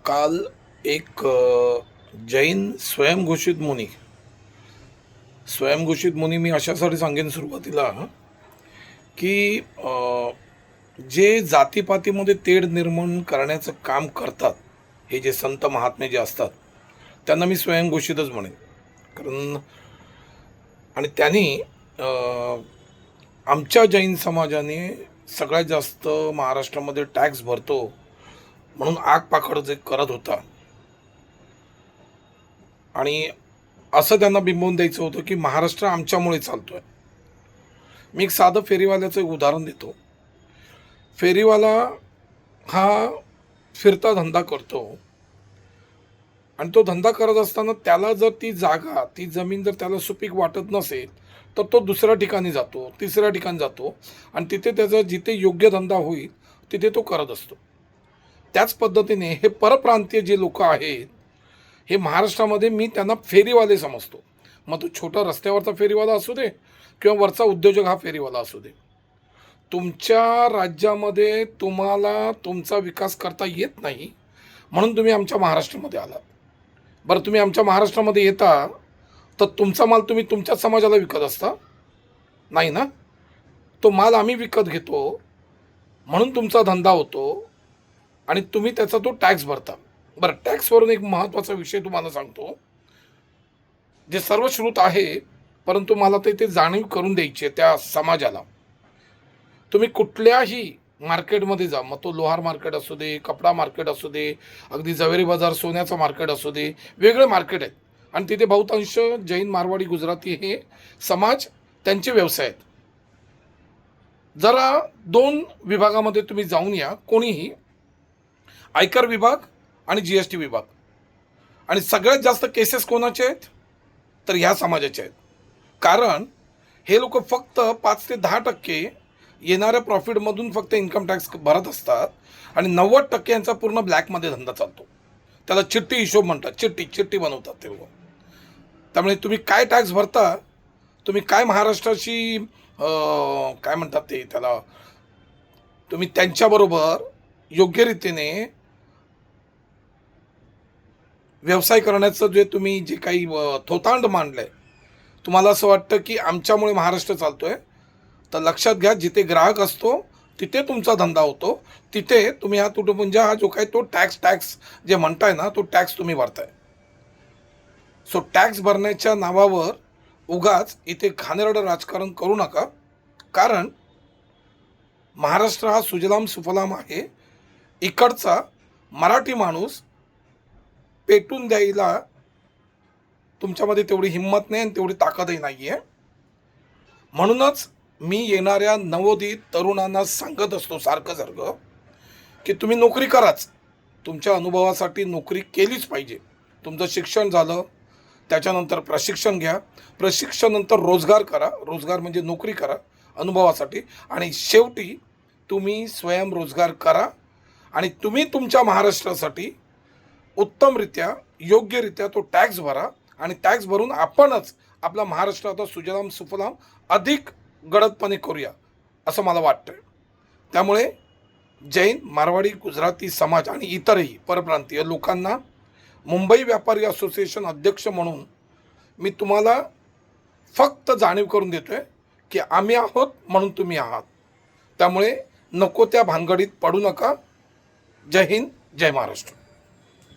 काल एक जैन स्वयंघोषित मुनी मी अशासाठी सांगेन सुरुवातीला की जे जातीपातीमध्ये तेढ निर्माण करण्याचं काम करतात, हे जे संत महात्मे जे असतात त्यांना मी स्वयंघोषितच म्हणेन. कारण आणि त्यांनी आमच्या जैन समाजाने सगळ्यात जास्त महाराष्ट्रामध्ये टॅक्स भरतो म्हणून आगपाखड जे करत होता, आणि असं त्यांना बिंबवून द्यायचं होतं की महाराष्ट्र आमच्यामुळे चालतोय. मी एक साधं फेरीवाल्याचं एक उदाहरण देतो. फेरीवाला हा फिरता धंदा करतो, आणि तो धंदा करत असताना त्याला जर ती जागा, ती जमीन जर त्याला सुपीक वाटत नसेल तर तो दुसऱ्या ठिकाणी जातो, तिसऱ्या ठिकाणी जातो, आणि तिथे त्याचा जिथे योग्य धंदा होईल तिथे तो करत असतो. त्याच पद्धतीने हे परप्रांतीय जे लोक आहेत, हे महाराष्ट्रामध्ये मी त्यांना फेरीवाले समजतो. मग तो छोटा रस्त्यावरचा फेरीवाला असू दे किंवा वरचा उद्योजक हा फेरीवाला असू दे. तुमच्या राज्यामध्ये तुम्हाला तुमचा विकास करता येत नाही म्हणून तुम्ही आमच्या महाराष्ट्रामध्ये आलात. बरं, तुम्ही आमच्या महाराष्ट्रामध्ये येता तर तुमचा माल तुम्ही तुमच्याच समाजाला विकत असता? नाही ना. तो माल आम्ही विकत घेतो म्हणून तुमचा धंदा होतो, आणि तुम्ही त्याचा तो टॅक्स भरता. बरं, टॅक्सवरून एक महत्त्वाचा विषय तुम्हाला सांगतो, जे सर्वश्रुत आहे, परंतु मला ते जाणीव करून द्यायची आहे त्या समाजाला. तुम्ही कुठल्याही मार्केटमध्ये जा, मग तो लोहार मार्केट असू दे, कपडा मार्केट असू दे, अगदी जवेरी बाजार सोन्याचं मार्केट असू दे, वेगळे मार्केट आहेत, आणि तिथे बहुतांश जैन, मारवाडी, गुजराती हे समाज, त्यांचे व्यवसाय आहेत. जरा दोन विभागामध्ये तुम्ही जाऊन या, कोणीही, आयकर विभाग आणि GST विभाग, आणि सगळ्यात जास्त केसेस कोणाचे आहेत तर ह्या समाजाचे आहेत. कारण हे लोक फक्त 5 ते 10% येणाऱ्या प्रॉफिटमधून फक्त इन्कम टॅक्स भरत असतात, आणि 90% यांचा पूर्ण ब्लॅकमध्ये धंदा चालतो. त्याला चिठ्ठी हिशोब म्हणतात, चिठ्ठी बनवतात ते लोक. त्यामुळे तुम्ही काय टॅक्स भरता, तुम्ही काय महाराष्ट्राशी काय म्हणतात ते त्याला, तुम्ही त्यांच्याबरोबर योग्य रीतीने व्यवसाय करण्याचं जे तुम्ही जे काही थोतांड मांडलंय, तुम्हाला असं वाटतं की आमच्यामुळे महाराष्ट्र चालतोय, तर लक्षात घ्या, जिथे ग्राहक असतो तिथे तुमचा धंदा होतो, तिथे तुम्ही हा तुटपुंजा, हा जो काही तो टॅक्स जे म्हणताय ना, तो टॅक्स तुम्ही भरताय. सो टॅक्स भरण्याच्या नावावर उगाच इथे घाणेरडं राजकारण करू नका. कारण महाराष्ट्र हा सुजलाम सुफलाम आहे. इकडचा मराठी माणूस पेटून द्यायला तुमच्यामध्ये तेवढी हिंमत नाही आणि तेवढी ताकदही नाही आहे. म्हणूनच मी येणाऱ्या नवोदित तरुणांना सांगत असतो सारखं की तुम्ही नोकरी कराच. तुमच्या अनुभवासाठी नोकरी केलीच पाहिजे. तुमचं शिक्षण झालं, त्याच्यानंतर प्रशिक्षण घ्या, प्रशिक्षणानंतर रोजगार करा, रोजगार म्हणजे नोकरी करा अनुभवासाठी, आणि शेवटी तुम्ही स्वयंरोजगार करा, आणि तुम्ही तुमच्या महाराष्ट्रासाठी उत्तमरित्या, योग्यरित्या तो टॅक्स भरा, आणि टॅक्स भरून आपणच आपला महाराष्ट्र आता सुजलाम सुफलाम अधिक गडदपणे करूया असं मला वाटतं. त्यामुळे जैन, मारवाडी, गुजराती समाज आणि इतरही परप्रांतीय लोकांना मुंबई व्यापारी असोसिएशन अध्यक्ष म्हणून मी तुम्हाला फक्त जाणीव करून देतोय की आम्ही आहोत म्हणून तुम्ही आहात. त्यामुळे नको त्या भानगडीत पडू नका. जय हिंद, जय महाराष्ट्र.